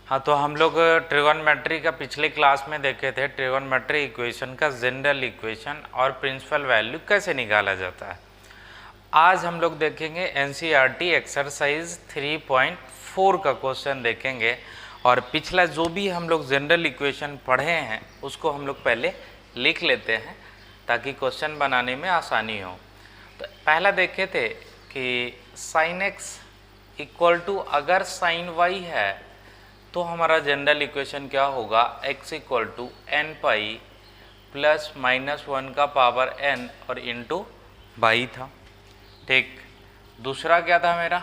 हाँ, तो हम लोग ट्रिगोनोमेट्री का पिछले क्लास में देखे थे, ट्रिगोनोमेट्री इक्वेशन का जनरल इक्वेशन और प्रिंसिपल वैल्यू कैसे निकाला जाता है। आज हम लोग देखेंगे एनसीईआरटी एक्सरसाइज 3.4 का क्वेश्चन देखेंगे, और पिछला जो भी हम लोग जनरल इक्वेशन पढ़े हैं उसको हम लोग पहले लिख लेते हैं ताकि क्वेश्चन बनाने में आसानी हो। तो पहला देखे थे कि साइन एक्स इक्वल टू अगर साइन वाई है तो हमारा जनरल इक्वेशन क्या होगा, x equal to n pi plus minus 1 का पावर n और इंटू बाई था। ठीक, दूसरा क्या था मेरा,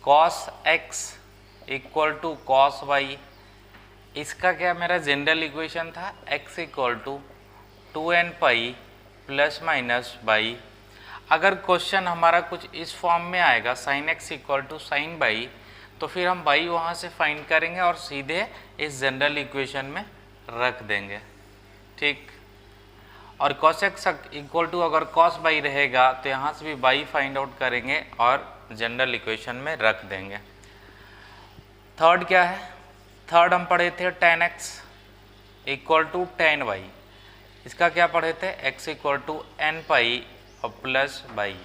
cos x equal to cos y. इसका क्या मेरा जनरल इक्वेशन था, x equal to 2n pi plus minus y. अगर क्वेश्चन हमारा कुछ इस फॉर्म में आएगा, sine x equal to sign by, तो फिर हम बाई वहाँ से फाइंड करेंगे और सीधे इस जनरल इक्वेशन में रख देंगे। ठीक, और कॉस एक्स इक्वल टू अगर कॉस बाई रहेगा तो यहाँ से भी बाई फाइंड आउट करेंगे और जनरल इक्वेशन में रख देंगे। थर्ड क्या है, थर्ड हम पढ़े थे tan x equal to tan y. इसका क्या पढ़े थे, x equal to n pi और प्लस बाई।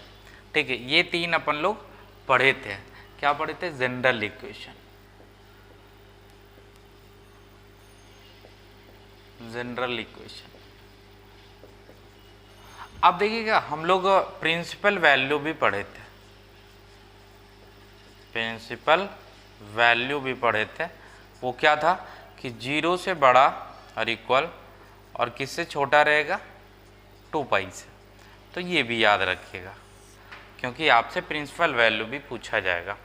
ठीक है, ये तीन अपन लोग पढ़े थे। क्या पढ़े थे, जनरल इक्वेशन, जनरल इक्वेशन। अब देखिएगा हम लोग प्रिंसिपल वैल्यू भी पढ़े थे, प्रिंसिपल वैल्यू भी पढ़े थे। वो क्या था कि 0 से बड़ा और इक्वल और किससे छोटा रहेगा, 2 पाई से। तो ये भी याद रखिएगा क्योंकि आपसे प्रिंसिपल वैल्यू भी पूछा जाएगा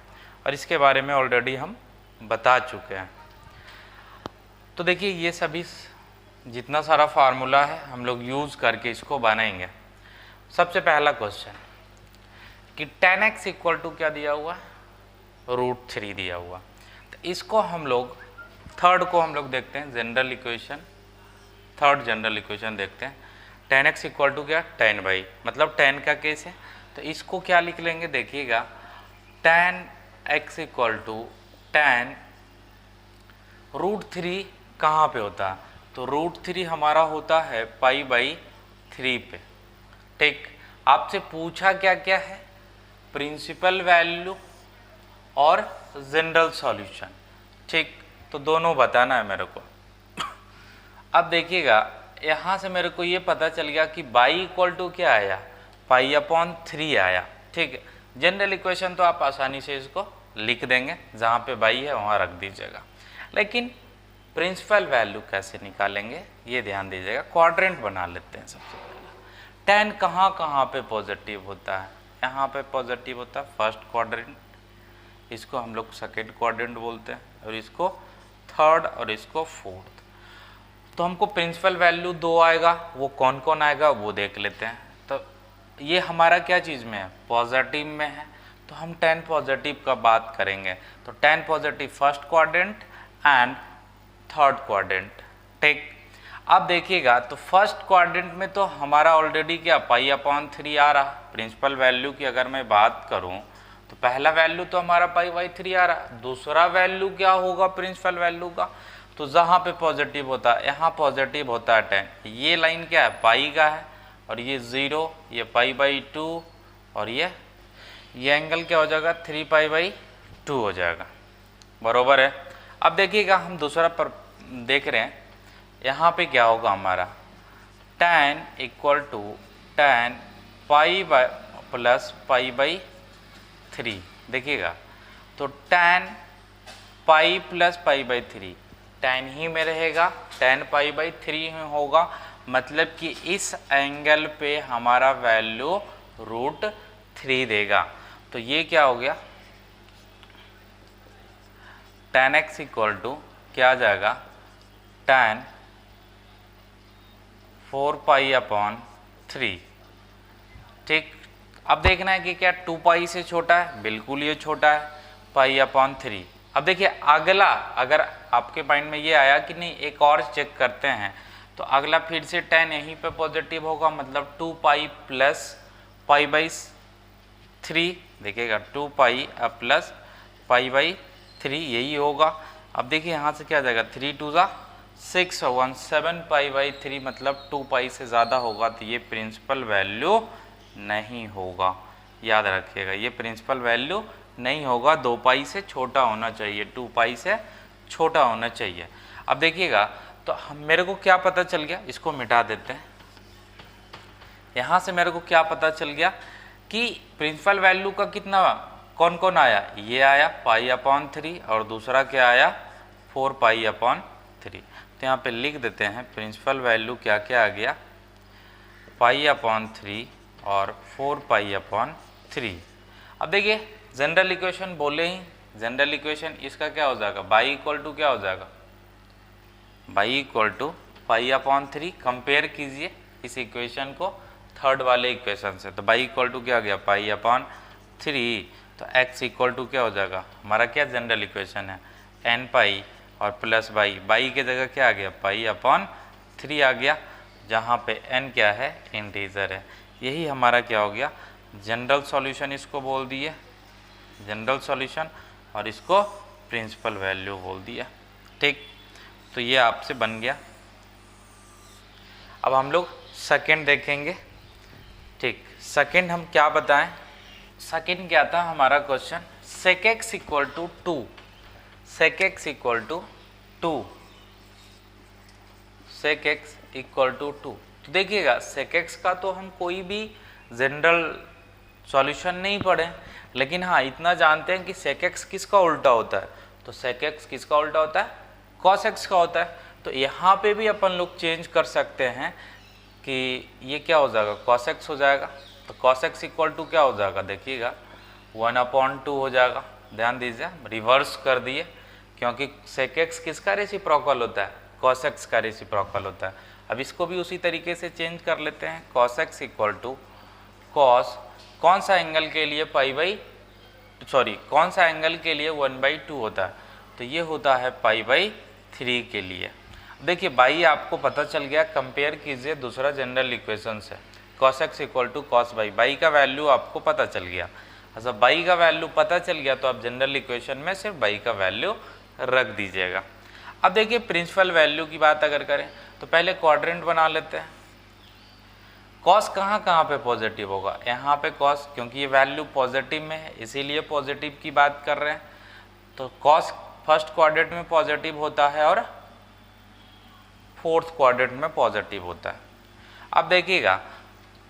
और इसके बारे में ऑलरेडी हम बता चुके हैं। तो देखिए ये सभी जितना सारा फार्मूला है हम लोग यूज़ करके इसको बनाएंगे। सबसे पहला क्वेश्चन कि tan x इक्वल टू क्या दिया हुआ, √3 दिया हुआ। तो इसको हम लोग थर्ड को हम लोग देखते हैं, general equation, third general equation देखते हैं। tan x इक्वल टू क्या, tan बाई, मतलब tan का केस है। तो इसको क्या लिख लेंगे, देखिएगा tan x equal to tan √3 कहाँ पे होता है, तो √3 हमारा होता है पाई बाई 3 पे। ठीक, आपसे पूछा क्या क्या है, प्रिंसिपल वैल्यू और जनरल सॉल्यूशन। ठीक, तो दोनों बताना है मेरे को। अब देखिएगा यहाँ से मेरे को ये पता चल गया कि बाई इक्वल टू क्या आया, पाई अपॉन 3 आया। ठीक है, जनरल इक्वेशन तो आप आसानी से इसको लिख देंगे, जहाँ पे बाई है वहाँ रख दीजिएगा। लेकिन प्रिंसिपल वैल्यू कैसे निकालेंगे ये ध्यान दीजिएगा। क्वाड्रेंट बना लेते हैं सबसे पहले। tan कहाँ कहाँ पे पॉजिटिव होता है, यहाँ पे पॉजिटिव होता है फर्स्ट क्वाड्रेंट, इसको हम लोग सेकेंड क्वाड्रेंट बोलते हैं, और इसको थर्ड और इसको फोर्थ। तो हमको प्रिंसिपल वैल्यू 2 आएगा, वो कौन कौन आएगा वो देख लेते हैं। तो ये हमारा क्या चीज़ में है, पॉजिटिव में है, तो हम tan पॉजिटिव का बात करेंगे। तो tan positive first quadrant and third quadrant. ठीक, अब देखिएगा तो फर्स्ट क्वाड्रेंट में तो हमारा ऑलरेडी क्या पाई अपॉन 3 आ रहा। प्रिंसिपल वैल्यू की अगर मैं बात करूं तो पहला वैल्यू तो हमारा पाई बाई 3 आ रहा। दूसरा वैल्यू क्या होगा प्रिंसिपल वैल्यू का, तो जहाँ पे पॉजिटिव होता है यहाँ पॉजिटिव होता है tan। ये लाइन क्या है, पाई का है, और ये 0, ये पाई बाई 2, और ये एंगल क्या हो जाएगा, 3 पाई बाई 2 हो जाएगा। बरोबर है। अब देखिएगा हम दूसरा पर देख रहे हैं, यहाँ पे क्या होगा हमारा, tan equal to tan pi by plus pi by 3। देखिएगा तो tan pi plus pi by 3 tan ही में रहेगा, tan पाई बाई 3 ही होगा, मतलब कि इस एंगल पे हमारा वैल्यू √3 देगा। तो ये क्या हो गया, tan x इक्वल टू क्या आ जाएगा, tan 4 पाई अपॉन 3। ठीक, अब देखना है कि क्या 2 पाई से छोटा है, बिल्कुल ये छोटा है, पाई अपॉन 3। अब देखिए अगला, अगर आपके माइंड में ये आया कि नहीं एक और चेक करते हैं, तो अगला फिर से tan यहीं पे पॉजिटिव होगा, मतलब 2 पाई प्लस पाई बाई 3। देखिएगा 2 पाई प्लस पाई बाई 3 यही होगा। अब देखिए यहाँ से क्या आ जाएगा, 3 2 ज़ा 6 और 1 7 पाई बाई 3 मतलब 2 पाई से ज़्यादा होगा तो ये प्रिंसिपल वैल्यू नहीं होगा। याद रखिएगा ये प्रिंसिपल वैल्यू नहीं होगा, 2 पाई से छोटा होना चाहिए, 2 पाई से छोटा होना चाहिए। अब देखिएगा तो मेरे को क्या पता चल गया, इसको मिटा देते हैं। यहाँ से मेरे को क्या पता चल गया कि प्रिंसिपल वैल्यू का कितना कौन कौन आया, ये आया पाई अपॉन 3 और दूसरा क्या आया 4 पाई अपॉन 3। तो यहाँ पे लिख देते हैं प्रिंसिपल वैल्यू क्या क्या आ गया, पाई अपॉन 3 और 4 पाई अपॉन 3। अब देखिए जनरल इक्वेशन बोले ही, जनरल इक्वेशन इसका क्या हो जाएगा, बाई इक्वल टू क्या हो जाएगा, y equal to pi upon 3। Compare कीजिए इस इक्वेशन को थर्ड वाले इक्वेशन से, तो बाई इक्वल टू क्या हो गया पाई अपॉन 3, तो x इक्वल टू क्या हो जाएगा, हमारा क्या जनरल इक्वेशन है n पाई और प्लस बाई, बाई के जगह क्या आ गया पाई अपॉन 3 आ गया, जहाँ पे n क्या है इंटीजर है। यही हमारा क्या हो गया जनरल सॉल्यूशन, इसको बोल दिए जनरल सॉल्यूशन और इसको प्रिंसिपल वैल्यू बोल दिया। ठीक, तो ये आपसे बन गया। अब हम लोग सेकंड देखेंगे। ठीक, सेकंड हम क्या बताएं, सेकंड क्या था हमारा question, sec x equal to 2, sec x equal to 2, sec x equal to 2। तो देखिएगा sec x का तो हम कोई भी जनरल सॉल्यूशन नहीं पढ़े, लेकिन हाँ इतना जानते हैं कि sec x किसका उल्टा होता है, तो sec x किसका उल्टा होता है, cos x का होता है। तो यहाँ पे भी अपन लोग चेंज कर सकते हैं कि ये क्या हो जाएगा cos x हो जाएगा, तो cos x इक्वल टू क्या हो जाएगा, देखिएगा 1/2 हो जाएगा। ध्यान दीजिए रिवर्स कर दिए, क्योंकि sec x किसका रेसिप्रोकल होता है, cos x का रेसिप्रोकल होता है। अब इसको भी उसी तरीके से चेंज कर लेते हैं, cos x equal to cos, कौन सा एंगल के लिए कौन सा एंगल के लिए 1/2 होता है, तो ये होता है π/3 के लिए। देखिए बाई आपको पता चल गया, कंपेयर कीजिए दूसरा जनरल इक्वेशन से, cos x equal to cos y, y का वैल्यू आपको पता चल गया। अच्छा बाई का वैल्यू पता चल गया तो आप जनरल इक्वेशन में सिर्फ बाई का वैल्यू रख दीजिएगा। अब देखिए प्रिंसिपल वैल्यू की बात अगर करें तो पहले क्वाड्रेंट बना लेते हैं। कॉस कहाँ कहाँ पे पॉजिटिव होगा, यहाँ पे कॉस, क्योंकि ये वैल्यू पॉजिटिव में है इसीलिए पॉजिटिव की बात कर रहे हैं, तो कॉस फर्स्ट क्वाड्रेंट में पॉजिटिव होता है और फोर्थ क्वाड्रेंट में पॉजिटिव होता है। अब देखिएगा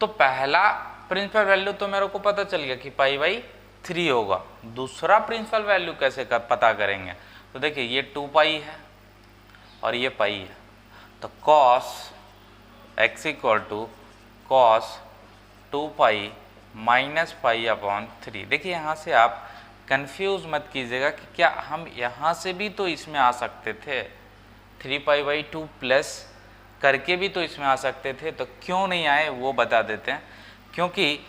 तो पहला प्रिंसिपल वैल्यू तो मेरे को पता चल गया कि π/3 होगा, दूसरा प्रिंसिपल वैल्यू कैसे पता करेंगे, तो देखिए ये 2 पाई है और ये पाई है, तो cos x equal to cos 2 pi minus π/3। देखिए यहाँ से आप कंफ्यूज मत कीजिएगा कि क्या हम यहाँ से भी तो इसमें आ सकते थे, 3π/2 प्लस करके भी तो इसमें आ सकते थे, तो क्यों नहीं आए वो बता देते हैं। क्योंकि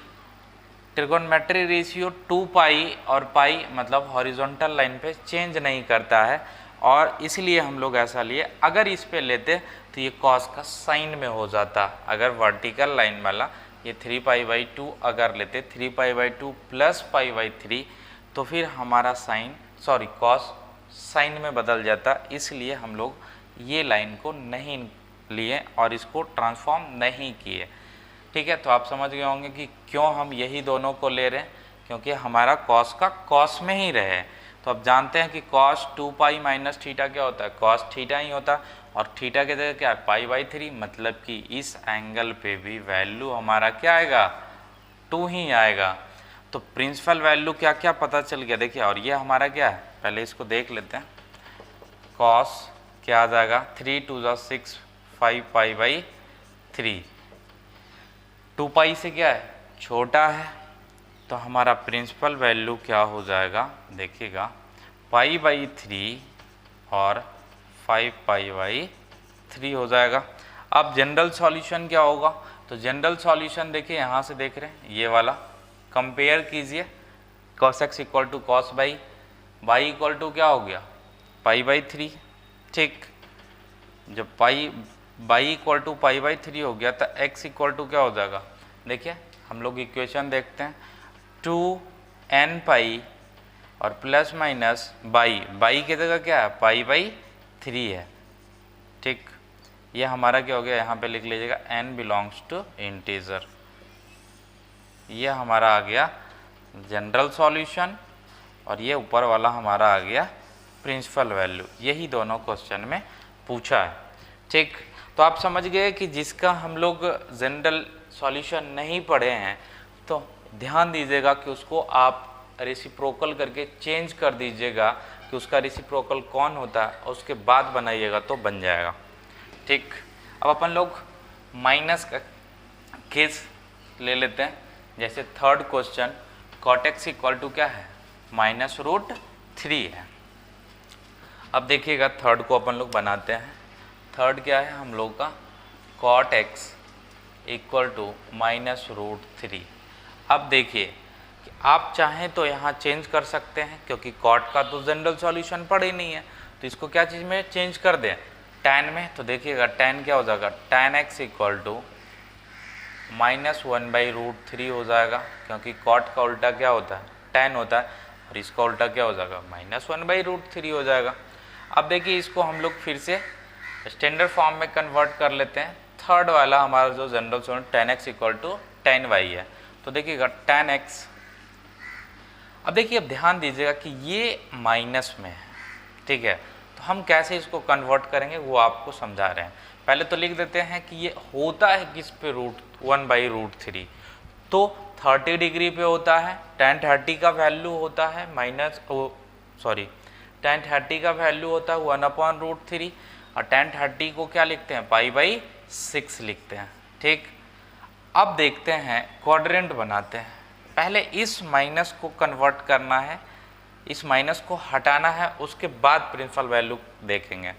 ट्रिगोनोमेट्री रेशियो 2 पाई और पाई मतलब हॉरिजॉन्टल लाइन पे चेंज नहीं करता है, और इसलिए हम लोग ऐसा लिए। अगर इस पे लेते तो ये कॉस का साइन में हो जाता, अगर वर्टिकल लाइन वाला ये 3π/2 अगर लेते 3π/2 प्लस π/3 तो फिर हमारा कॉस साइन में बदल जाता, इसलिए हम लोग ये लाइन को नहीं लिए और इसको ट्रांसफॉर्म नहीं किए। ठीक है, तो आप समझ गए होंगे कि क्यों हम यही दोनों को ले रहे हैं, क्योंकि हमारा कॉस का कॉस में ही रहे। तो अब जानते हैं कि cos 2 पाई माइनस थीटा क्या होता है, cos थीटा ही होता है, और थीटा की जगह क्या है π/3, मतलब कि इस एंगल पे भी वैल्यू हमारा क्या आएगा 2 ही आएगा। तो प्रिंसिपल वैल्यू क्या क्या पता चल गया। देखिए और ये हमारा क्या है, पहले इसको देख लेते हैं, cos क्या आ जाएगा 3 2 6 5 π/3, 2 पाई से क्या है छोटा है, तो हमारा प्रिंसिपल वैल्यू क्या हो जाएगा, देखिएगा π/3 और 5 π/3 हो जाएगा। अब जनरल सॉल्यूशन क्या होगा, तो जनरल सॉल्यूशन देखिए यहाँ से देख रहे हैं ये वाला, कंपेयर कीजिए cos x equal to cos y, y equal to क्या हो गया π/3। ठीक, जब बाई इक्वल टू π/3 हो गया तो x इक्वल टू क्या हो जाएगा, देखिए हम लोग इक्वेशन देखते हैं 2n पाई और प्लस माइनस बाई की जगह क्या है, पाई बाई 3 है। ठीक, ये हमारा क्या हो गया, यहाँ पे लिख लीजिएगा n बिलोंग्स टू इंटीजर। ये हमारा आ गया जनरल सॉल्यूशन और ये ऊपर वाला हमारा आ गया प्रिंसिपल वैल्यू। यही दोनों क्वेश्चन में पूछा है। ठीक, तो आप समझ गए कि जिसका हम लोग जनरल सॉल्यूशन नहीं पढ़े हैं तो ध्यान दीजिएगा कि उसको आप रेसिप्रोकल करके चेंज कर दीजिएगा कि उसका रेसिप्रोकल कौन होता है और उसके बाद बनाइएगा तो बन जाएगा। ठीक, अब अपन लोग माइनस का केस ले लेते हैं। जैसे third question cot x equal to क्या है, -√3 है। अब देखिएगा थर्ड को अपन लोग बनाते हैं। थर्ड क्या है हम लोग का, cot x इक्वल टू -√3। अब देखिए कि आप चाहें तो यहाँ चेंज कर सकते हैं क्योंकि cot का तो जनरल सॉल्यूशन पढ़े नहीं है, तो इसको क्या चीज़ में चेंज कर दें, tan में। तो देखिएगा tan क्या हो जाएगा, tan x इक्वल टू -1/√3 हो जाएगा क्योंकि cot का उल्टा क्या होता है, tan होता है, और इसका उल्टा क्या हो जाएगा, -1/√3 हो जाएगा। अब देखिए इसको हम लोग फिर से स्टैंडर्ड फॉर्म में कन्वर्ट कर लेते हैं। थर्ड वाला हमारा जो general solution tan x equal to tan y है, तो देखिएगा tan x। अब देखिए, अब ध्यान दीजिएगा कि ये माइनस में है, ठीक है, तो हम कैसे इसको कन्वर्ट करेंगे वो आपको समझा रहे हैं। पहले तो लिख देते हैं कि ये होता है किस पे, √1/√3, तो 30 डिग्री पे होता है। tan 30 का वैल्यू होता है tan 30 का वैल्यू होता है 1/√3 और tan 30 को क्या लिखते हैं, π/6 लिखते हैं। ठीक, अब देखते हैं क्वाड्रेंट बनाते हैं। पहले इस माइनस को कन्वर्ट करना है, इस माइनस को हटाना है, उसके बाद प्रिंसिपल वैल्यू देखेंगे।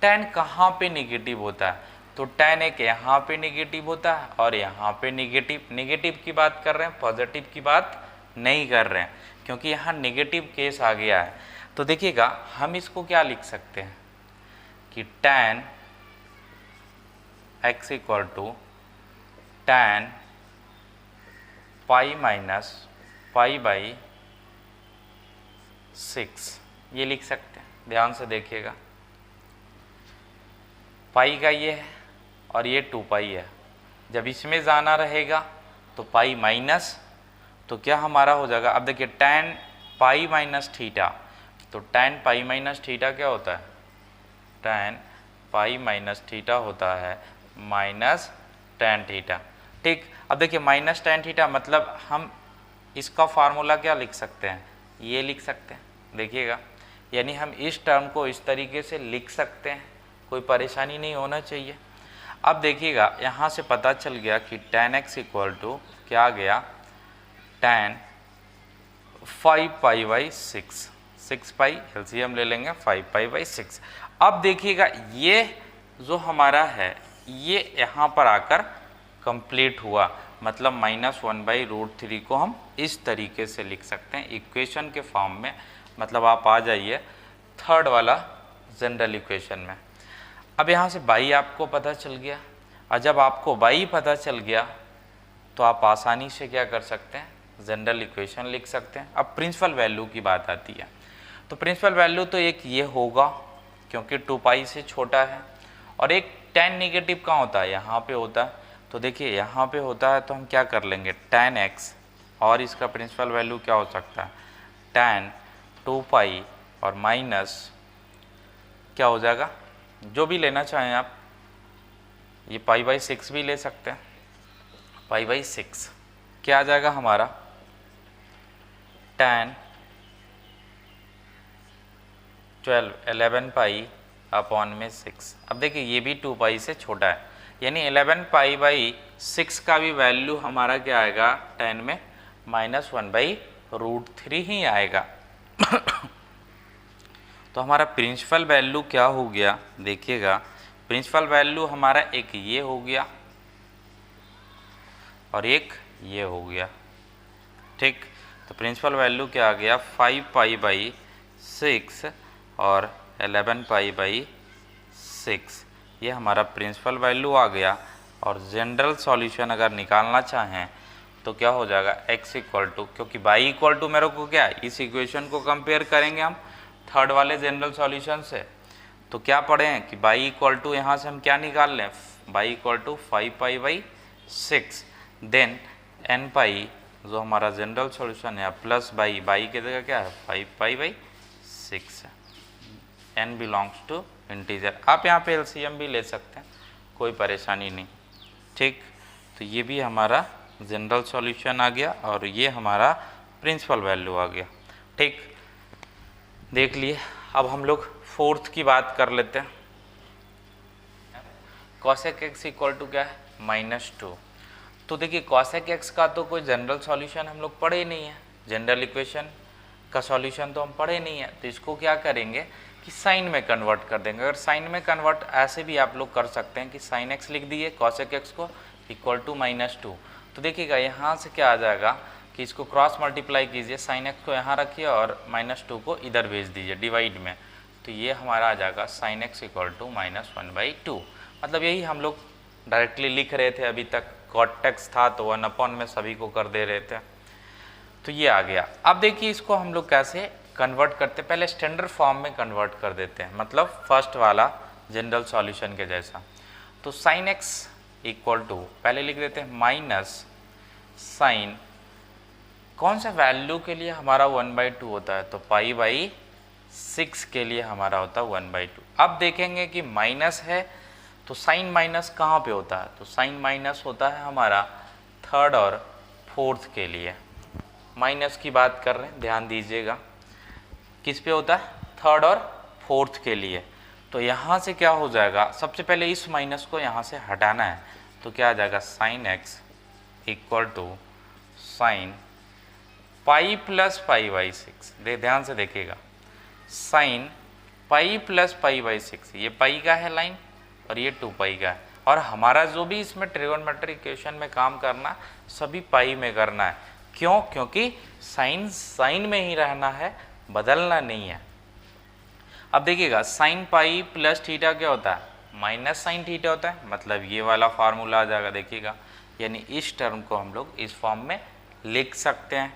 tan कहाँ पे निगेटिव होता है, तो tan एक यहाँ पे निगेटिव होता है और यहाँ पे निगेटिव की बात कर रहे हैं, पॉजिटिव की बात नहीं कर रहे हैं क्योंकि यहाँ निगेटिव केस आ गया है। तो देखिएगा हम इसको क्या लिख सकते हैं कि tan x equal to tan π/6 ये लिख सकते हैं। ध्यान से देखिएगा, पाई का ये है और ये 2π है। जब इसमें जाना रहेगा तो पाई माइनस, तो क्या हमारा हो जाएगा, अब देखिए tan π-θ, तो tan π-θ क्या होता है, tan π-θ होता है -tan θ। ठीक, अब देखिए -tan θ मतलब हम इसका फार्मूला क्या लिख सकते हैं, ये लिख सकते हैं। देखिएगा, यानी हम इस टर्म को इस तरीके से लिख सकते हैं, कोई परेशानी नहीं होना चाहिए। अब देखिएगा यहाँ से पता चल गया कि tan x इक्वल टू क्या आ गया, tan 5π/6, 6π एलसीएम ले लेंगे, 5π/6। अब देखिएगा ये जो हमारा है ये यहाँ पर आकर कंप्लीट हुआ, मतलब -1/√3 को हम इस तरीके से लिख सकते हैं इक्वेशन के फॉर्म में। मतलब आप आ जाइए थर्ड वाला जनरल इक्वेशन में। अब यहाँ से बाई आपको पता चल गया, और जब आपको बाई पता चल गया तो आप आसानी से क्या कर सकते हैं, जनरल इक्वेशन लिख सकते हैं। अब प्रिंसिपल वैल्यू की बात आती है, तो प्रिंसिपल वैल्यू तो एक ये होगा क्योंकि 2π से छोटा है, और एक tan नेगेटिव कहाँ होता है, यहाँ पे होता है। तो देखिए यहाँ पे होता है तो हम क्या कर लेंगे, tan x, और इसका प्रिंसिपल वैल्यू क्या हो सकता है, tan 2π और माइनस क्या हो जाएगा, जो भी लेना चाहें आप, ये π/6 भी ले सकते हैं, π/6 क्या आ जाएगा हमारा, tan 11π/6। अब देखिए ये भी 2π से छोटा है, यानी 11π/6 का भी वैल्यू हमारा क्या आएगा, tan में -1/√3 ही आएगा। तो हमारा प्रिंसिपल वैल्यू क्या हो गया, देखिएगा प्रिंसिपल वैल्यू हमारा एक ये हो गया और एक ये हो गया। ठीक, तो प्रिंसिपल वैल्यू क्या आ गया, 5π/6 और 11π/6, ये हमारा प्रिंसिपल वैल्यू आ गया। और जनरल सॉल्यूशन अगर निकालना चाहें तो क्या हो जाएगा x इक्वल टू, क्योंकि y इक्वल टू मेरे को क्या है, इस इक्वेशन को कंपेयर करेंगे हम थर्ड वाले जनरल सॉल्यूशन से, तो क्या पढ़े हैं कि y इक्वल टू यहाँ से हम क्या निकाल लें, y equal to 5π/6, then n pi जो हमारा जनरल सॉल्यूशन है प्लस बाई की जगह क्या है 5π/6 है, n बिलोंग्स टू इंटीजर। आप यहाँ पे एलसीएम भी ले सकते हैं, कोई परेशानी नहीं, ठीक। तो ये भी हमारा जनरल सॉल्यूशन आ गया और ये हमारा प्रिंसिपल वैल्यू आ गया, ठीक, देख लिए। अब हम लोग फोर्थ की बात कर लेते हैं। कॉसेक एक्स इक्वल टू क्या है -2। तो देखिए कॉसेक एक्स का तो कोई जनरल सॉल्यूशन हम लोग पढ़े ही नहीं है, जनरल इक्वेशन का सॉल्यूशन तो हम पढ़े नहीं है, तो इसको क्या करेंगे कि साइन में कन्वर्ट कर देंगे। अगर साइन में कन्वर्ट ऐसे भी आप लोग कर सकते हैं कि साइन एक्स लिख दिए कॉसेक एक्स को इक्वल टू -2। तो देखिएगा यहाँ से क्या आ जाएगा कि इसको क्रॉस मल्टीप्लाई कीजिए, साइन एक्स को यहाँ रखिए और -2 को इधर भेज दीजिए डिवाइड में, तो ये हमारा आ जाएगा साइन एक्स इक्वल टू -1/2। मतलब यही हम लोग डायरेक्टली लिख रहे थे अभी तक, कॉट एक्स था तो 1/, में सभी को कर दे रहे थे, तो ये आ गया। अब देखिए इसको हम लोग कैसे कन्वर्ट करते, पहले स्टैंडर्ड फॉर्म में कन्वर्ट कर देते हैं, मतलब फर्स्ट वाला जनरल सॉल्यूशन के जैसा। तो साइन एक्स इक्वल टू पहले लिख देते हैं माइनस साइन, कौन सा वैल्यू के लिए हमारा 1/2 होता है, तो π/6 के लिए हमारा होता है 1/2। अब देखेंगे कि माइनस है तो साइन माइनस कहाँ पे होता है, तो साइन माइनस होता है हमारा थर्ड और फोर्थ के लिए। माइनस की बात कर रहे हैं, ध्यान दीजिएगा, किस पे होता है, थर्ड और फोर्थ के लिए। तो यहाँ से क्या हो जाएगा, सबसे पहले इस माइनस को यहाँ से हटाना है, तो क्या आ जाएगा sine x equal to sine pi plus π/6। ध्यान से देखिएगा, साइन पाई प्लस π/6, ये पाई का है लाइन और ये 2π का है, और हमारा जो भी इसमें ट्रिगोनोमेट्रिक इक्वेशन में काम करना सभी पाई में करना है। क्यों, क्योंकि साइन साइन में ही रहना है, बदलना नहीं है। अब देखिएगा साइन पाई प्लस थीटा क्या होता है, माइनस साइन थीटा होता है, मतलब ये वाला फार्मूला आ जाएगा, देखिएगा, यानी इस टर्म को हम लोग इस फॉर्म में लिख सकते हैं।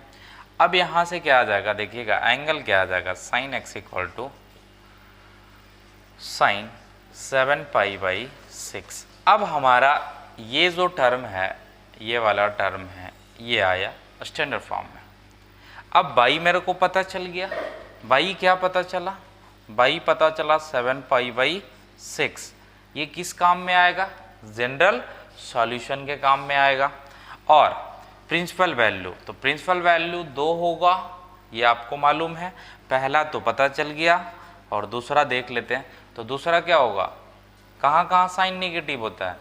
अब यहाँ से क्या आ जाएगा, देखिएगा एंगल क्या आ जाएगा, sine x equal to sine 7π/6। अब हमारा ये जो टर्म है, ये वाला टर्म है, ये आया स्टैंडर्ड फॉर्म में। अब बाई मेरे को पता चल गया, बाई क्या पता चला, बाई पता चला 7π/6। ये किस काम में आएगा, जनरल सॉल्यूशन के काम में आएगा। और प्रिंसिपल वैल्यू, तो प्रिंसिपल वैल्यू 2 होगा, ये आपको मालूम है, पहला तो पता चल गया और दूसरा देख लेते हैं। तो दूसरा क्या होगा, कहाँ कहाँ साइन नेगेटिव होता है,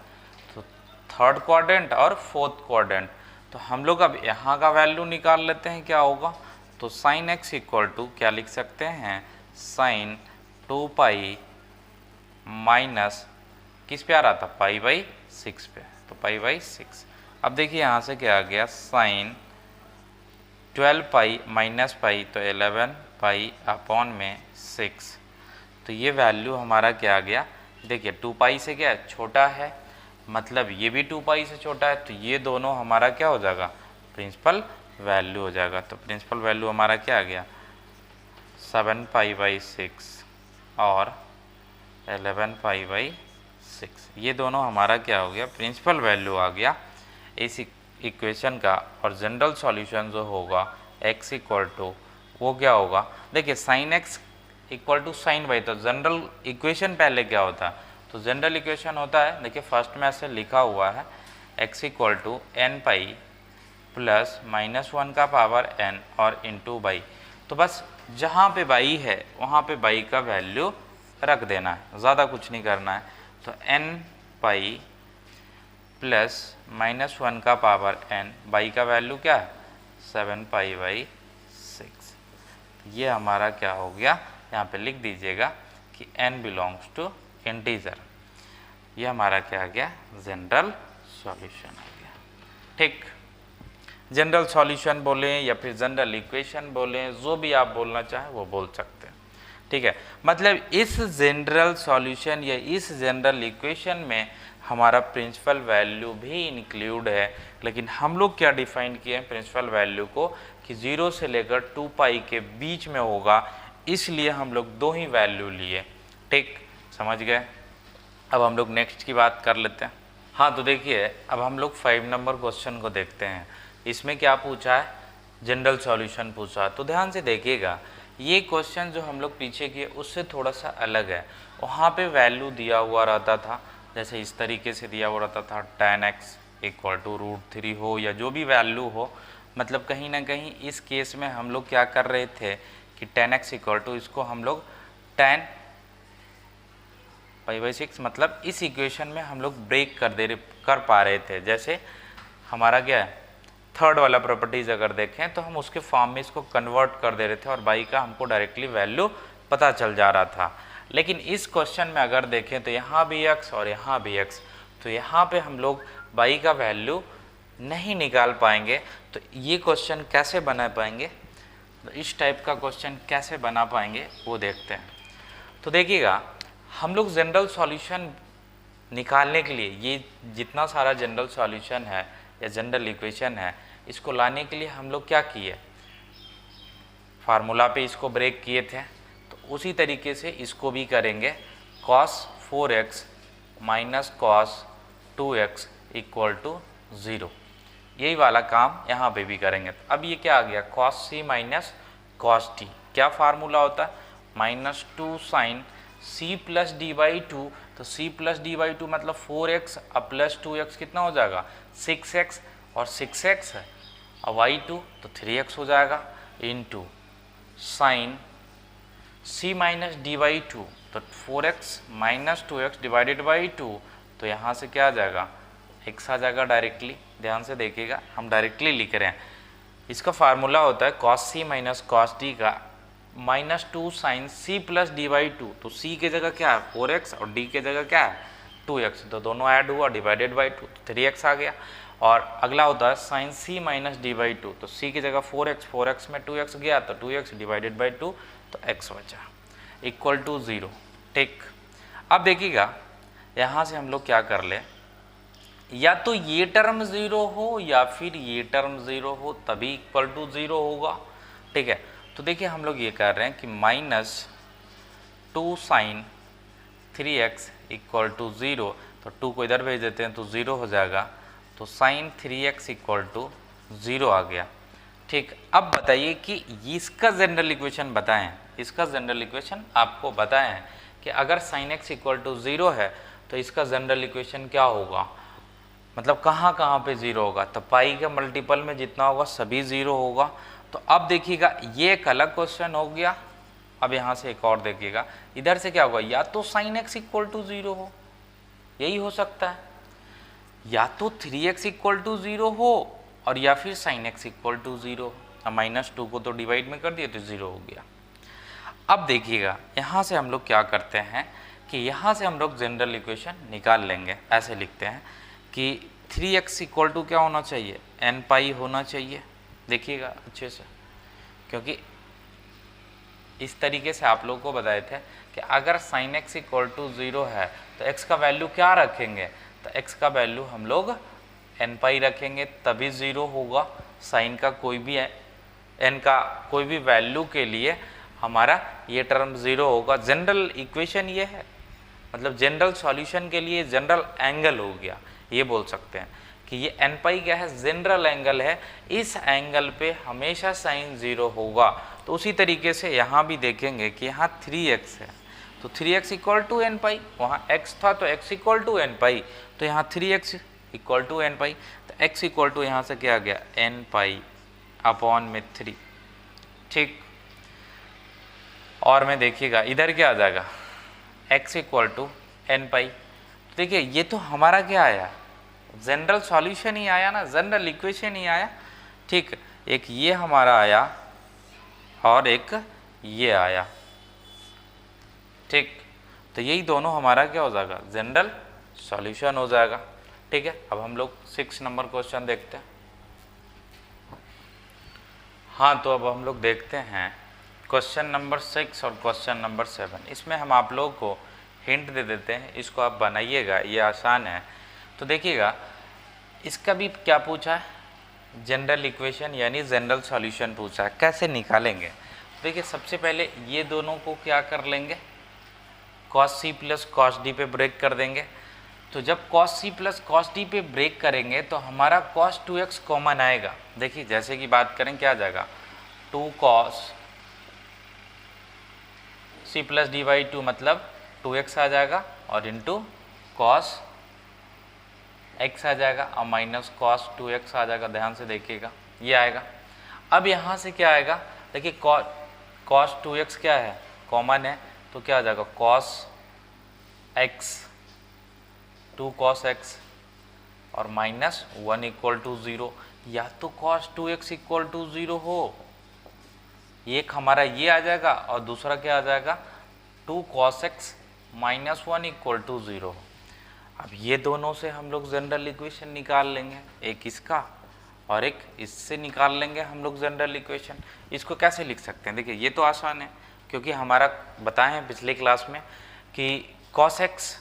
तो थर्ड क्वाड्रेंट और फोर्थ क्वाड्रेंट। तो हम लोग अब यहाँ का वैल्यू निकाल लेते हैं, क्या होगा, तो साइन एक्स इक्वल टू क्या लिख सकते हैं, साइन 2π माइनस किस पे आ रहा था, π/6 पे, तो π/6। अब देखिए यहाँ से क्या आ गया, साइन 12π माइनस पाई, तो 11π/6। तो ये वैल्यू हमारा क्या आ गया, देखिए 2π से क्या है, छोटा है, मतलब ये भी 2π से छोटा है, तो ये दोनों हमारा क्या हो जाएगा, प्रिंसिपल वैल्यू हो जाएगा। तो प्रिंसिपल वैल्यू हमारा क्या आ गया, 7π/6 और 11π/6, ये दोनों हमारा क्या हो गया, प्रिंसिपल वैल्यू आ गया इस इक्वेशन का। और जनरल सॉल्यूशन जो होगा x इक्वल टू वो क्या होगा, देखिए sine x equal to sine y, तो जनरल इक्वेशन पहले क्या होता है, तो जनरल इक्वेशन होता है, देखिए फर्स्ट में ऐसे लिखा हुआ है x equal to nπ plus -1 का पावर n और इंटू बाई। तो बस जहाँ पे बाई है वहाँ पे बाई का वैल्यू रख देना है, ज़्यादा कुछ नहीं करना है। तो nπ प्लस -1 का पावर n, बाई का वैल्यू क्या है 7π/6। ये हमारा क्या हो गया, यहाँ पे लिख दीजिएगा कि n बिलोंग्स टू इंटीजर। ये हमारा क्या आ गया, जनरल सॉल्यूशन आ गया, ठीक। जनरल सॉल्यूशन बोलें या फिर जनरल इक्वेशन बोलें, जो भी आप बोलना चाहें वो बोल सकते हैं। ठीक है, मतलब इस जनरल सॉल्यूशन या इस जनरल इक्वेशन में हमारा प्रिंसिपल वैल्यू भी इंक्लूड है, लेकिन हम लोग क्या डिफाइन किए हैं प्रिंसिपल वैल्यू को कि 0 से लेकर 2 पाई के बीच में होगा, इसलिए हम लोग 2 ही वैल्यू लिए। ठीक, समझ गए। अब हम लोग नेक्स्ट की बात कर लेते हैं। हाँ, तो देखिए अब हम लोग 5 नंबर क्वेश्चन को देखते हैं। इसमें क्या पूछा है, जनरल सॉल्यूशन पूछा। तो ध्यान से देखिएगा, ये क्वेश्चन जो हम लोग पीछे किए उससे थोड़ा सा अलग है। वहाँ पे वैल्यू दिया हुआ रहता था, जैसे इस तरीके से दिया हुआ रहता था tan x = √3 हो या जो भी वैल्यू हो, मतलब कहीं ना कहीं इस केस में हम लोग क्या कर रहे थे कि tan x = इसको हम लोग tan π/6, मतलब इस इक्वेशन में हम लोग ब्रेक कर पा रहे थे। जैसे हमारा क्या है, थर्ड वाला प्रॉपर्टीज अगर देखें तो हम उसके फॉर्म में इसको कन्वर्ट कर दे रहे थे और बाई का हमको डायरेक्टली वैल्यू पता चल जा रहा था। लेकिन इस क्वेश्चन में अगर देखें तो यहाँ भी x और यहाँ भी x, तो यहाँ पे हम लोग बाई का वैल्यू नहीं निकाल पाएंगे। तो ये क्वेश्चन कैसे बना पाएंगे, तो इस टाइप का क्वेश्चन कैसे बना पाएंगे वो देखते हैं। तो देखिएगा, हम लोग जनरल सॉल्यूशन निकालने के लिए ये जितना सारा जनरल सॉल्यूशन है या जनरल इक्वेशन है, इसको लाने के लिए हम लोग क्या किए, फार्मूला पे इसको ब्रेक किए थे। तो उसी तरीके से इसको भी करेंगे, cos 4x - cos 2x = 0, यही वाला काम यहाँ पे भी करेंगे। तो अब ये क्या आ गया, cos c - cos t, क्या फार्मूला होता है, -2 sin c + d/2। तो c + d/2 मतलब 4x + 2x कितना हो जाएगा, 6x, और 6x है और y2 तो 3x हो जाएगा, इंटू साइन c - d/2 तो 4x - 2x /2, तो यहाँ से क्या आ जाएगा, x आ जाएगा डायरेक्टली। ध्यान से देखिएगा, हम डायरेक्टली लिख रहे हैं। इसका फार्मूला होता है cos c - cos d का -2 sin c + d/2। तो c के जगह क्या है 4x और d के जगह क्या है 2x, तो दोनों ऐड हुआ /2 तो 3x आ गया। और अगला होता है sin c - d/2, तो c की जगह 4x में 2x गया तो 2x /2 तो x बचा = 0। ठीक, अब देखिएगा यहाँ से हम लोग क्या कर ले, या तो ये टर्म 0 हो या फिर ये टर्म 0 हो तभी =0 होगा। ठीक है, तो देखिए हम लोग ये कर रहे हैं कि -2 sin 3x = 0, तो 2 को इधर भेज देते हैं तो 0 हो जाएगा, तो sin 3x = 0 आ गया। ठीक, अब बताइए कि इसका जनरल इक्वेशन बताएं, इसका जनरल इक्वेशन आपको बताएं कि अगर sin x = 0 है तो इसका जनरल इक्वेशन क्या होगा, मतलब कहाँ कहाँ पे 0 होगा, तो पाई के मल्टीपल में जितना होगा सभी 0 होगा। तो अब देखिएगा ये एक अलग क्वेश्चन हो गया। अब यहाँ से एक और देखिएगा, इधर से क्या होगा, या तो sin x = 0 हो, यही हो सकता है, या तो 3x = 0 हो और या फिर sin x = 0। अब -2 को तो डिवाइड में कर दिए तो 0 हो गया। अब देखिएगा यहाँ से हम लोग क्या करते हैं कि यहाँ से हम लोग जनरल इक्वेशन निकाल लेंगे। ऐसे लिखते हैं कि 3x = क्या होना चाहिए, n π होना चाहिए। देखिएगा अच्छे से, क्योंकि इस तरीके से आप लोगों को बताए थे कि अगर sin x = 0 है तो x का वैल्यू क्या रखेंगे, तो x का वैल्यू हम लोग n π रखेंगे तभी 0 होगा। साइन का कोई भी n का कोई भी वैल्यू के लिए हमारा ये टर्म 0 होगा। जनरल इक्वेशन ये है, मतलब जनरल सॉल्यूशन के लिए जनरल एंगल हो गया, ये बोल सकते हैं कि ये n π क्या है, जनरल एंगल है, इस एंगल पे हमेशा साइन 0 होगा। तो उसी तरीके से यहाँ भी देखेंगे कि यहाँ 3x है तो 3x = n π, वहाँ x था तो x = n π, तो यहाँ 3x = n π, तो x = यहाँ से क्या आ गया n π/3। ठीक, और मैं देखिएगा इधर क्या आ जाएगा x = n π। देखिए ये तो हमारा क्या आया, जनरल सॉल्यूशन ही आया ना, जनरल इक्वेशन ही आया। ठीक, एक ये हमारा आया और एक ये आया। ठीक, तो यही दोनों हमारा क्या हो जाएगा, जनरल सॉल्यूशन हो जाएगा। ठीक है, अब हम लोग 6 नंबर क्वेश्चन देखते हैं। हाँ, तो अब हम लोग देखते हैं क्वेश्चन नंबर 6 और क्वेश्चन नंबर 7, इसमें हम आप लोगों को हिंट दे देते हैं, इसको आप बनाइएगा, ये आसान है। तो देखिएगा इसका भी क्या पूछा है, जनरल इक्वेशन यानी जनरल सॉल्यूशन पूछा है, कैसे निकालेंगे। देखिए सबसे पहले ये दोनों को क्या कर लेंगे, cos c plus cos d पे ब्रेक कर देंगे। तो जब cos c plus cos d पे ब्रेक करेंगे तो हमारा cos 2x कॉमन आएगा। देखिए जैसे कि बात करें क्या आ जाएगा, 2 cos c plus D by 2 मतलब 2x आ जाएगा और इंटू cos x आ जाएगा और माइनस cos 2x आ जाएगा। ध्यान से देखिएगा ये आएगा। अब यहाँ से क्या आएगा, देखिए cos 2x क्या है, कॉमन है, तो क्या आ जाएगा cos x, 2 cos x और माइनस 1 इक्वल टू 0। या तो cos 2x इक्वल टू 0 हो, एक हमारा ये आ जाएगा और दूसरा क्या आ जाएगा 2 cos x minus 1 equal to 0। अब ये दोनों से हम लोग जनरल इक्वेशन निकाल लेंगे, एक इसका और एक इससे निकाल लेंगे हम लोग जनरल इक्वेशन। इसको कैसे लिख सकते हैं, देखिए ये तो आसान है क्योंकि हमारा बताए हैं पिछले क्लास में कि cos x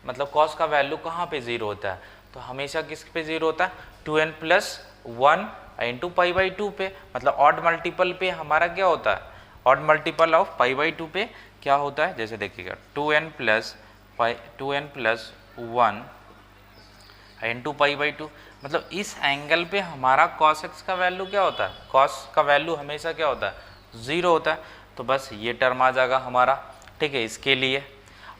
मतलब cos का वैल्यू कहाँ पे 0 होता है, तो हमेशा किस पे 0 होता है, 2n plus 1 into pi by 2 पे, मतलब ऑड मल्टीपल पे हमारा क्या होता है, odd multiple of pi by 2 पे क्या होता है, जैसे देखिएगा 2n plus 1 into pi by 2, मतलब इस एंगल पे हमारा cos x का वैल्यू क्या होता है, cos का वैल्यू हमेशा क्या होता है 0 होता है। तो बस ये टर्म आ जाएगा हमारा, ठीक है, इसके लिए।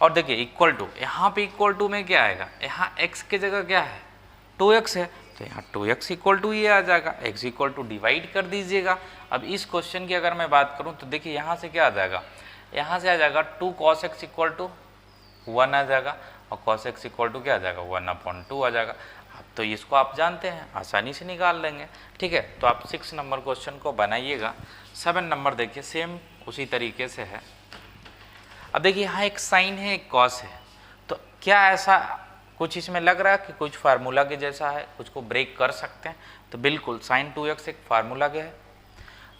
और देखिए इक्वल टू, यहाँ पे इक्वल टू में क्या आएगा, यहाँ x की जगह क्या है 2x है, तो यहाँ 2x इक्वल टू ये आ जाएगा, x इक्वल टू डिवाइड कर दीजिएगा। अब इस क्वेश्चन की अगर मैं बात करूँ तो देखिए यहाँ से क्या आ जाएगा, यहाँ से आ जाएगा 2 cos x इक्वल टू 1 आ जाएगा और cos x इक्वल टू क्या आ जाएगा 1/2 आ जाएगा। अब तो इसको आप जानते हैं, आसानी से निकाल लेंगे, ठीक है। तो आप 6 नंबर क्वेश्चन को बनाइएगा। 7 नंबर देखिए सेम उसी तरीके से है। अब देखिए यहाँ एक साइन है एक कॉस है, तो क्या ऐसा कुछ इसमें लग रहा है कि कुछ फार्मूला के जैसा है, कुछ को ब्रेक कर सकते हैं, तो बिल्कुल sin 2x एक फार्मूला के है,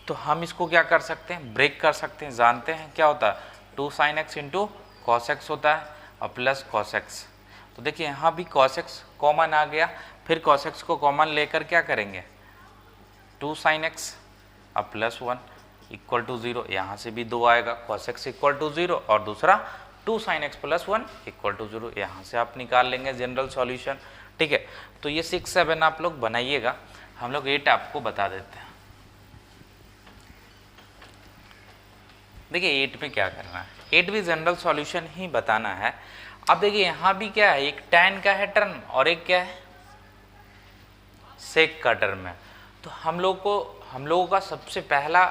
तो हम इसको क्या कर सकते हैं, ब्रेक कर सकते हैं। जानते हैं क्या होता है 2 sin x into cos x होता है और प्लस cos x। तो देखिए यहाँ भी cos x कॉमन आ गया, फिर cos x को कॉमन लेकर क्या करेंगे 2 sin x और प्लस 1 इक्वल टू 0, यहाँ से भी 2 आएगा, cos x इक्वल टू 0 और दूसरा 2 sin x plus 1 equal to 0, यहाँ से आप निकाल लेंगे जनरल सॉल्यूशन, ठीक है। तो ये 6 7 आप लोग बनाइएगा, हम लोग 8 आपको बता देते हैं। देखिए 8 में क्या करना है, 8 भी जनरल सॉल्यूशन ही बताना है। अब देखिए यहाँ भी क्या है, एक tan का है टर्म और एक क्या है sec का टर्म है। तो हम लोगों का सबसे पहला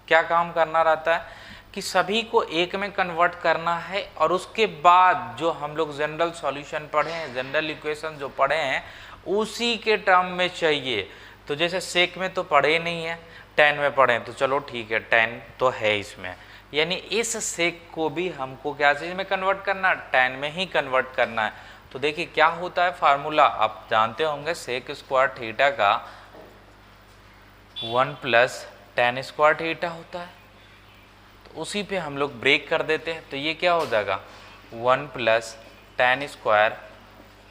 क्या काम करना रहता है कि सभी को एक में कन्वर्ट करना है और उसके बाद जो हम लोग जनरल सॉल्यूशन पढ़े हैं, जनरल इक्वेशन जो पढ़े हैं उसी के टर्म में चाहिए। तो जैसे सेक में तो पढ़े नहीं है, tan में पढ़े, तो चलो ठीक है tan तो है इसमें, यानी इस सेक को भी हमको क्या चीज़ में कन्वर्ट करना है, tan में ही कन्वर्ट करना है। तो देखिए क्या होता है फार्मूला आप जानते होंगे, सेक स्क्वायर थीटा का 1 प्लस tan स्क्वायर थीटा होता है, तो उसी पे हम लोग ब्रेक कर देते हैं। तो ये क्या हो जाएगा 1 प्लस tan स्क्वायर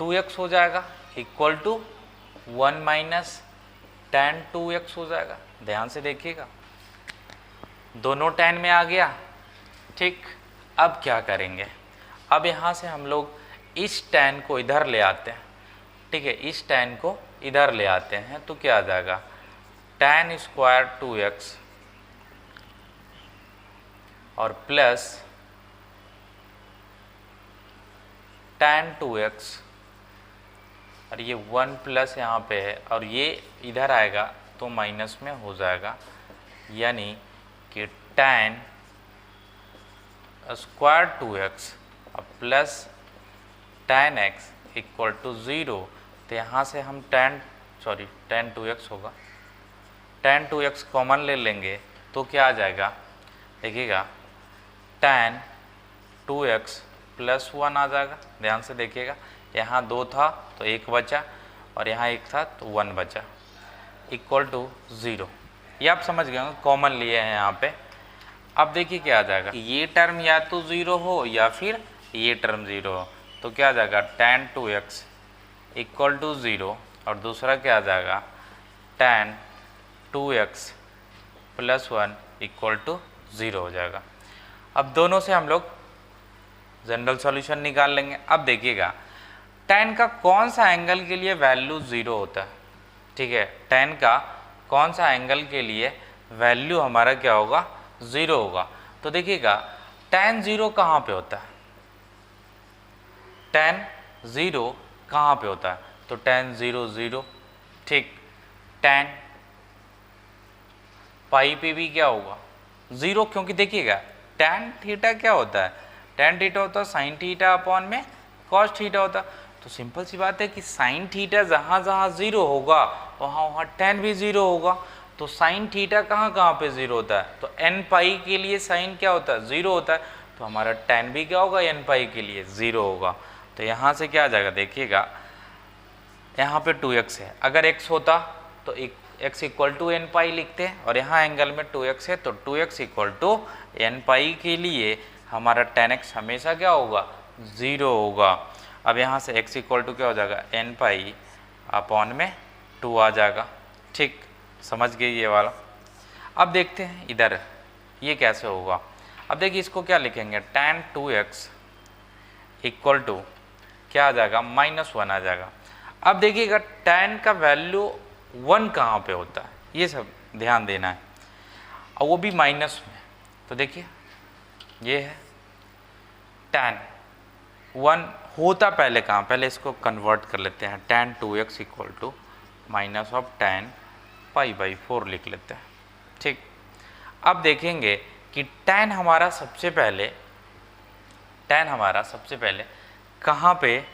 2x हो जाएगा equal to 1 minus tan 2x हो जाएगा। ध्यान से देखिएगा दोनों tan में आ गया, ठीक। अब क्या करेंगे, अब यहाँ से हम लोग इस tan को इधर ले आते हैं, ठीक है, इस tan को इधर ले आते हैं, तो क्या आ जाएगा tan स्क्वायर 2x और प्लस tan 2x और ये 1 प्लस यहाँ पे है और ये इधर आएगा तो माइनस में हो जाएगा, यानी कि tan स्क्वायर 2x और plus tan x equal to 0। तो यहाँ से हम tan 2x होगा, tan 2x कॉमन ले लेंगे तो क्या आ जाएगा, देखिएगा tan 2x प्लस 1 आ जाएगा। ध्यान से देखिएगा यहाँ 2 था तो 1 बचा और यहाँ 1 था तो 1 बचा इक्वल टू 0। ये आप समझ गए होंगे, कॉमन लिए हैं यहाँ पे। अब देखिए क्या आ जाएगा, ये टर्म या तो 0 हो या फिर ये टर्म 0 हो, तो क्या आ जाएगा tan 2x इक्वल टू 0, और दूसरा क्या आ जाएगा tan 2x plus 1 equal to 0 हो जाएगा। अब दोनों से हम लोग जनरल सॉल्यूशन निकाल लेंगे। अब देखिएगा tan का कौन सा एंगल के लिए वैल्यू 0 होता है, ठीक है, tan का कौन सा एंगल के लिए वैल्यू हमारा क्या होगा 0 होगा। तो देखिएगा tan 0 कहाँ पे होता है, tan 0 कहाँ पे होता है, तो tan 0 0, ठीक, tan पाई पे भी क्या होगा 0, क्योंकि देखिएगा tan थीटा क्या होता है, tan थीटा होता है साइन थीटा अपॉन में cos थीटा होता है। तो सिंपल सी बात है कि साइन थीटा जहाँ जहाँ 0 होगा वहाँ वहाँ tan भी 0 होगा। तो साइन थीटा कहाँ कहाँ पे 0 होता है, तो n पाई के लिए साइन क्या होता है 0 होता है, तो हमारा tan भी क्या होगा n पाई के लिए 0 होगा। तो यहाँ से क्या आ जाएगा, देखिएगा यहाँ पे 2x है, अगर x होता तो x इक्वल टू एन पाई लिखते हैं, और यहाँ एंगल में 2x है तो 2x इक्वल टू एन पाई के लिए हमारा tan x हमेशा क्या होगा 0 होगा। अब यहाँ से x इक्वल टू क्या हो जाएगा एन पाई अपॉन में 2 आ जाएगा, ठीक, समझ गए ये वाला। अब देखते हैं इधर ये कैसे होगा। अब देखिए इसको क्या लिखेंगे, tan 2x इक्वल टू क्या आ जाएगा -1 आ जाएगा। अब देखिएगा tan का वैल्यू 1 कहाँ पे होता है, ये सब ध्यान देना है, और वो भी माइनस में। तो देखिए ये है tan 1 होता पहले कहाँ, पहले इसको कन्वर्ट कर लेते हैं, tan 2x equal to minus of tan π/4 लिख लेते हैं, ठीक। अब देखेंगे कि tan हमारा सबसे पहले कहाँ पे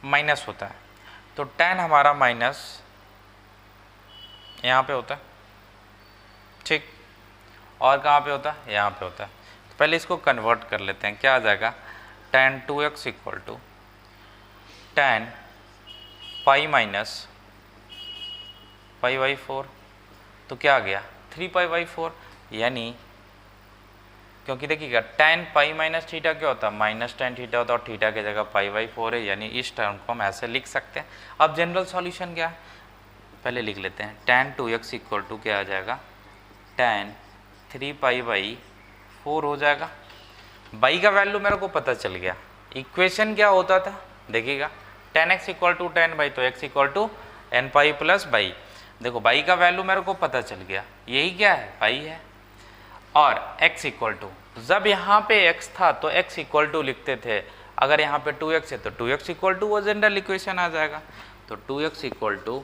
माइनस होता है, तो tan हमारा माइनस यहाँ पे होता है, ठीक, और कहाँ पे होता है यहाँ पे होता है। तो पहले इसको कन्वर्ट कर लेते हैं, क्या आ जाएगा tan 2x equal to tan pi minus π/4, तो क्या आ गया 3π/4, यानी क्योंकि देखिएगा tan पाई माइनस थीटा क्या होता है माइनस tan थीटा होता है, और थीटा की जगह π/4 है, यानी इस टर्म को हम ऐसे लिख सकते हैं। अब जनरल सॉल्यूशन क्या है, पहले लिख लेते हैं, tan 2x इक्वल टू क्या आ जाएगा tan 3π/4 हो जाएगा। बाई का वैल्यू मेरे को पता चल गया, इक्वेशन क्या होता था देखिएगा tan x equal to tan y, तो x equal to n pi plus y. देखो बाई का वैल्यू मेरे को पता चल गया, यही क्या है बाई है, और x इक्वल टू, जब यहाँ पे x था तो x इक्वल टू लिखते थे, अगर यहाँ पे 2x है तो 2x इक्वल टू वो जनरल इक्वेशन आ जाएगा, तो 2x इक्वल टू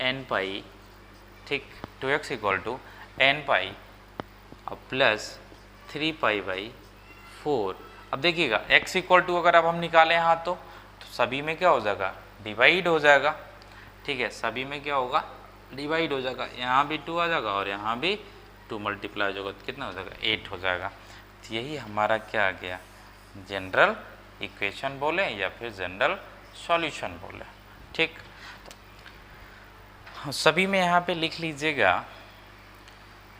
एन पाई, ठीक, 2x इक्वल टू एन पाई अब प्लस 3π/4। अब देखिएगा x इक्वल टू अगर अब हम निकालें यहाँ तो सभी में क्या हो जाएगा डिवाइड हो जाएगा, ठीक है, सभी में क्या होगा डिवाइड हो जाएगा, यहाँ भी 2 आ जाएगा और यहाँ भी 2 मल्टीप्लाई हो जाएगा, तो कितना हो जाएगा 8 हो जाएगा। तो यही हमारा क्या आ गया जनरल इक्वेशन बोले या फिर जनरल सॉल्यूशन बोले, ठीक। तो सभी में यहाँ पे लिख लीजिएगा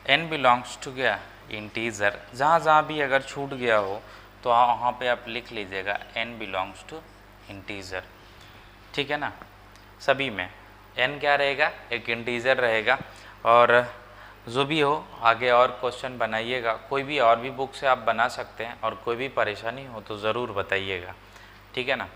n बिलोंग्स टू क्या इंटीजर, जहाँ जहाँ भी अगर छूट गया हो तो वहाँ पे आप लिख लीजिएगा n बिलोंग्स टू इंटीजर, ठीक है ना। सभी में n क्या रहेगा एक इंटीजर रहेगा, और जो भी हो आगे और क्वेश्चन बनाइएगा, कोई भी और भी बुक से आप बना सकते हैं, और कोई भी परेशानी हो तो ज़रूर बताइएगा, ठीक है ना।